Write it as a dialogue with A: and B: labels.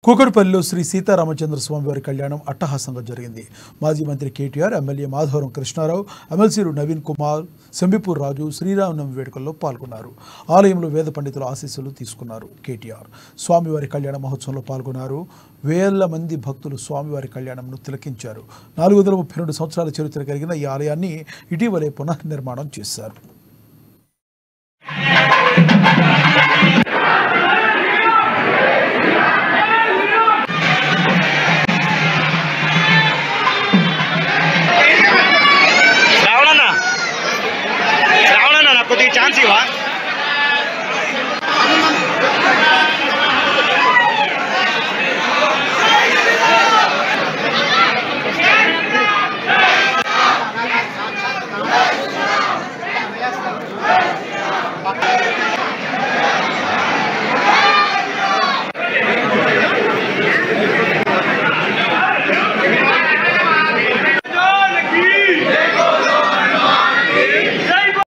A: కూకట్పల్లిలో శ్రీ సీతారామచంద్ర స్వామి వారి కళ్యాణం అట్టహాసంగా జరిగింది. మాజీ మంత్రి కేటీఆర్, ఎమ్మెల్యే మాధవరం కృష్ణారావు, ఎమ్మెల్సీలు నవీన్ కుమార్, సెంబిపూర్ రాజు శ్రీరామనవమి వేడుకల్లో పాల్గొన్నారు. ఆలయంలో వేద పండితుల ఆశీస్సులు తీసుకున్నారు. కేటీఆర్ స్వామివారి కళ్యాణ మహోత్సవంలో పాల్గొన్నారు. వేల మంది భక్తులు స్వామివారి కళ్యాణంను తిలకించారు. 432 సంవత్సరాల చరిత్ర కలిగిన ఈ ఆలయాన్ని ఇటీవలే పునర్నిర్మాణం చేశారు.